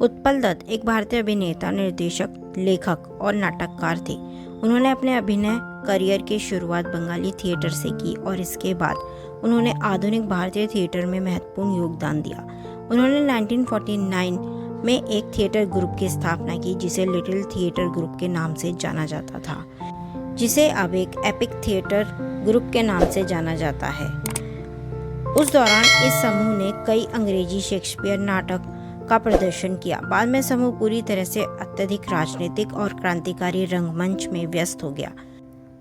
उत्पल दत्त एक भारतीय अभिनेता, निर्देशक, लेखक और नाटककार थे। उन्होंने अपने अभिनय करियर की शुरुआत बंगाली थिएटर से की और इसके बाद उन्होंने आधुनिक भारतीय थिएटर में महत्वपूर्ण योगदान दिया। उन्होंने 1949 में एक थिएटर ग्रुप की स्थापना की जिसे लिटिल थिएटर ग्रुप के नाम से जाना जाता था, जिसे अब एक एपिक थिएटर ग्रुप के नाम से जाना जाता है। उस दौरान इस समूह ने कई अंग्रेजी शेक्सपियर नाटक का प्रदर्शन किया। बाद में समूह पूरी तरह से अत्यधिक राजनीतिक और क्रांतिकारी रंगमंच में व्यस्त हो गया।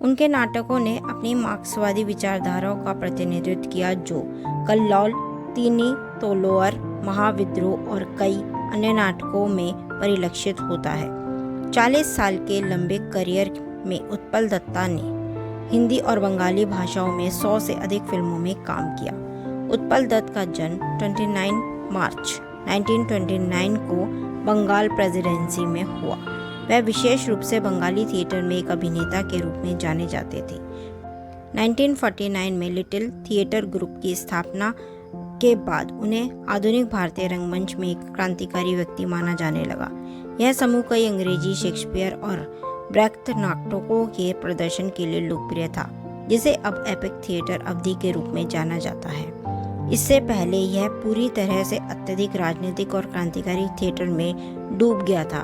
उनके नाटकों ने अपनी मार्क्सवादी विचारधाराओं का प्रतिनिधित्व किया, जो कल्लौल, तीनी तोलोअर, महाविद्रोह और कई अन्य नाटकों में परिलक्षित होता है। 40 साल के लंबे करियर में उत्पल दत्ता ने हिंदी और बंगाली भाषाओं में 100 से अधिक फिल्मों में काम किया। उत्पल दत्त का जन्म 29 मार्च 1929 को बंगाल प्रेसिडेंसी में हुआ। वह विशेष रूप से बंगाली थिएटर में एक अभिनेता के रूप में जाने जाते थे। 1949 में लिटिल थिएटर ग्रुप की स्थापना के बाद उन्हें आधुनिक भारतीय रंगमंच में एक क्रांतिकारी व्यक्ति माना जाने लगा। यह समूह कई अंग्रेजी शेक्सपियर और ब्रेख्त नाटकों के प्रदर्शन के लिए लोकप्रिय था, जिसे अब एपिक थिएटर अवधि के रूप में जाना जाता है। इससे पहले यह पूरी तरह से अत्यधिक राजनीतिक और क्रांतिकारी थिएटर में डूब गया था।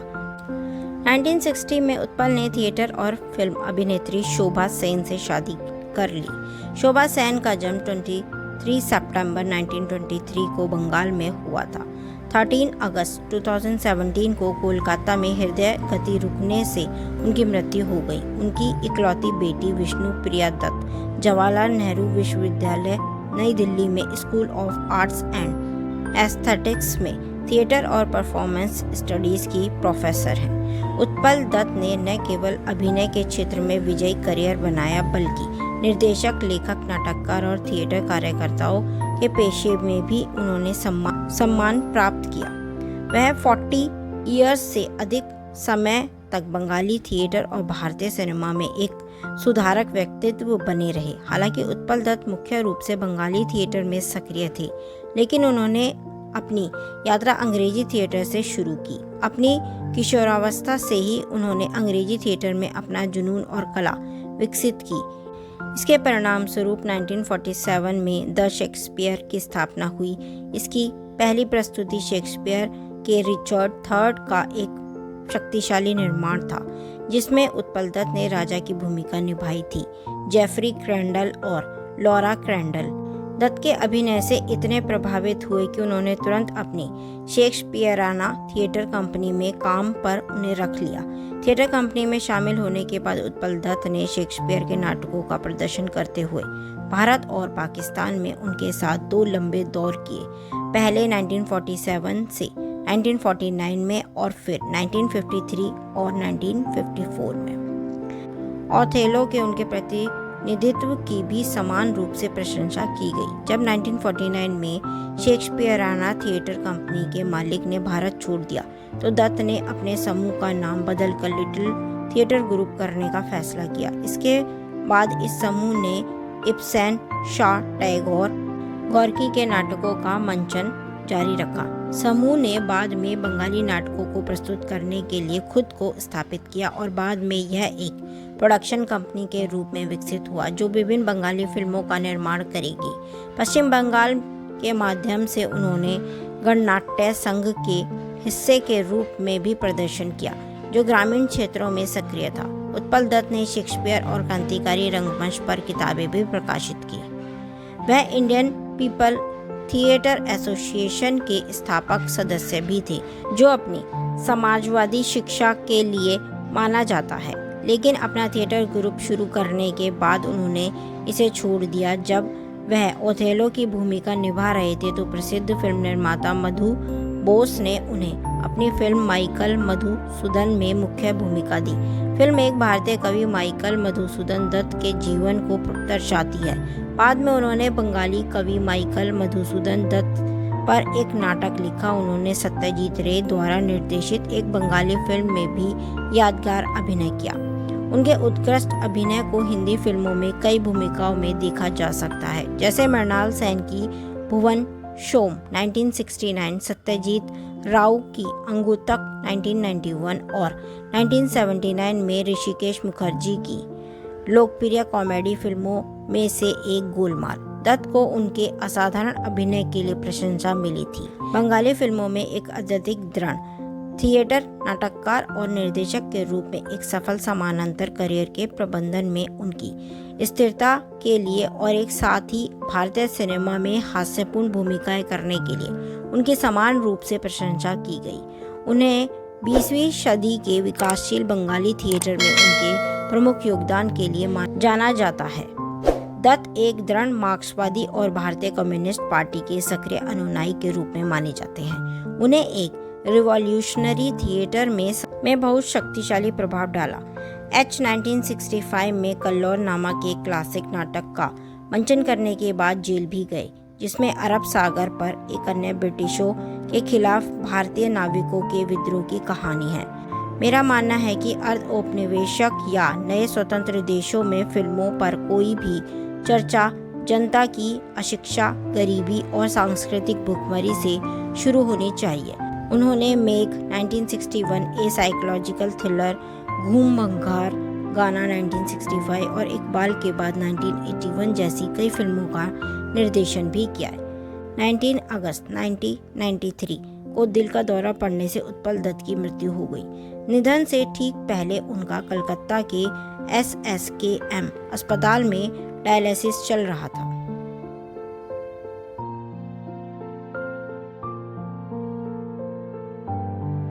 1960 में उत्पल ने थिएटर और फिल्म अभिनेत्री शोभा सेन से शादी कर ली। शोभा सेन का जन्म 23 सितंबर 1923 को बंगाल में हुआ था। 13 अगस्त 2017 को कोलकाता में हृदय गति रुकने से उनकी मृत्यु हो गई। उनकी इकलौती बेटी विष्णु प्रिया दत्त जवाहरलाल नेहरू विश्वविद्यालय नई दिल्ली में school of arts and aesthetics में थिएटर और परफॉर्मेंस स्टडीज की प्रोफेसर हैं। उत्पल दत्त ने न केवल अभिनय के क्षेत्र में विजयी करियर बनाया, बल्कि निर्देशक, लेखक, नाटककार और थिएटर कार्यकर्ताओं के पेशे में भी उन्होंने सम्मान प्राप्त किया। वह 40 ईयर्स से अधिक समय तक बंगाली थिएटर और भारतीय सिनेमा में एक सुधारक व्यक्तित्व बने रहे। हालांकि उत्पल दत्त मुख्य रूप से बंगाली थिएटर में सक्रिय थे, लेकिन उन्होंने अपनी यात्रा अंग्रेजी थिएटर से शुरू की। अपनी किशोरावस्था से ही उन्होंने अंग्रेजी थिएटर में अपना जुनून और कला विकसित की। इसके परिणाम स्वरूप 1947 में द शेक्सपियर की स्थापना हुई। इसकी पहली प्रस्तुति शेक्सपियर के रिचर्ड III का एक शक्तिशाली निर्माण था, जिसमें उत्पल दत्त ने राजा की भूमिका निभाई थी। जेफरी क्रेंडल और लॉरा क्रेंडल दत्त के अभिनय से इतने प्रभावित हुए कि उन्होंने तुरंत अपनी शेक्सपियराना थिएटर कंपनी में काम पर उन्हें रख लिया। थिएटर कंपनी में शामिल होने के बाद उत्पल दत्त ने शेक्सपियर के नाटकों का प्रदर्शन करते हुए भारत और पाकिस्तान में उनके साथ 2 लंबे दौर किए, पहले 1947 से 1949 में और फिर 1953 और 1954 में। ओथेलो के उनके प्रतिनिधित्व की भी समान रूप से प्रशंसा की गई। जब 1949 में शेक्सपियराना थिएटर कंपनी के मालिक ने भारत छोड़ दिया, तो दत्त ने अपने समूह का नाम बदलकर लिटिल थिएटर ग्रुप करने का फैसला किया। इसके बाद इस समूह ने इब्सन, शाह, टैगोर, गोर्की के नाटकों का मंचन जारी रखा। समूह ने बाद में बंगाली नाटकों को प्रस्तुत करने के लिए खुद को स्थापित किया और बाद में यह एक प्रोडक्शन कंपनी के रूप में विकसित हुआ, जो विभिन्न बंगाली फिल्मों का निर्माण करेगी। पश्चिम बंगाल के माध्यम से उन्होंने गणनाट्य संघ के हिस्से के रूप में भी प्रदर्शन किया, जो ग्रामीण क्षेत्रों में सक्रिय था। उत्पल दत्त ने शेक्सपियर और क्रांतिकारी रंगमंच पर किताबें भी प्रकाशित की। वह इंडियन पीपल थिएटर एसोसिएशन के स्थापक सदस्य भी थे, जो अपनी समाजवादी शिक्षा के लिए माना जाता है। लेकिन अपना थिएटर ग्रुप शुरू करने के बाद उन्होंने इसे छोड़ दिया। जब वह ओथेलो की भूमिका निभा रहे थे, तो प्रसिद्ध फिल्म निर्माता मधु बोस ने उन्हें अपनी फिल्म माइकल मधुसूदन में मुख्य भूमिका दी। फिल्म एक भारतीय कवि माइकल मधुसूदन दत्त के जीवन को दर्शाती है। बाद में उन्होंने बंगाली कवि माइकल मधुसूदन दत्त पर एक नाटक लिखा। उन्होंने सत्यजीत रे द्वारा निर्देशित एक बंगाली फिल्म में भी यादगार अभिनय किया। उनके उत्कृष्ट अभिनय को हिंदी फिल्मों में कई भूमिकाओं में देखा जा सकता है, जैसे मृणाल सेन की भुवन शोम 1969, सत्यजीत राव की अंगुतक 1991 और 1979 में ऋषिकेश मुखर्जी की लोकप्रिय कॉमेडी फिल्मों में से एक गोलमाल। दत्त को उनके असाधारण अभिनय के लिए प्रशंसा मिली थी। बंगाली फिल्मों में एक अत्यधिक दृढ़ थिएटर, नाटककार और निर्देशक के रूप में एक सफल समानांतर करियर के प्रबंधन में उनकी स्थिरता के लिए और एक साथ ही भारतीय सिनेमा में हास्यपूर्ण भूमिकाएं करने के लिए उनकी समान रूप से प्रशंसा की गई। उन्हें 20वीं सदी के विकासशील बंगाली थिएटर में उनके प्रमुख योगदान के लिए जाना जाता है। दत्त एक दृढ़ मार्क्सवादी और भारतीय कम्युनिस्ट पार्टी के सक्रिय अनुयायी के रूप में माने जाते हैं। उन्हें एक रिवॉल्यूशनरी थिएटर में बहुत शक्तिशाली प्रभाव डाला। 1965 में कल्लौल नामक एक क्लासिक नाटक का मंचन करने के बाद जेल भी गए, जिसमें अरब सागर पर एक अन्य ब्रिटिशों के खिलाफ भारतीय नाविकों के विद्रोह की कहानी है। मेरा मानना है कि अर्ध औपनिवेशिक या नए स्वतंत्र देशों में फिल्मों पर कोई भी चर्चा जनता की अशिक्षा, गरीबी और सांस्कृतिक भुखमरी से शुरू होनी चाहिए। उन्होंने मेघ 1961, ए साइकोलॉजिकल थ्रिलर, घूम भंगार गाना 1965 और इकबाल के बाद 1981 जैसी कई फिल्मों का निर्देशन भी किया है। 19 अगस्त 1993 को दिल का दौरा पड़ने से उत्पल दत्त की मृत्यु हो गई। निधन से ठीक पहले उनका कलकत्ता के SSKM अस्पताल में डायलिसिस चल रहा था।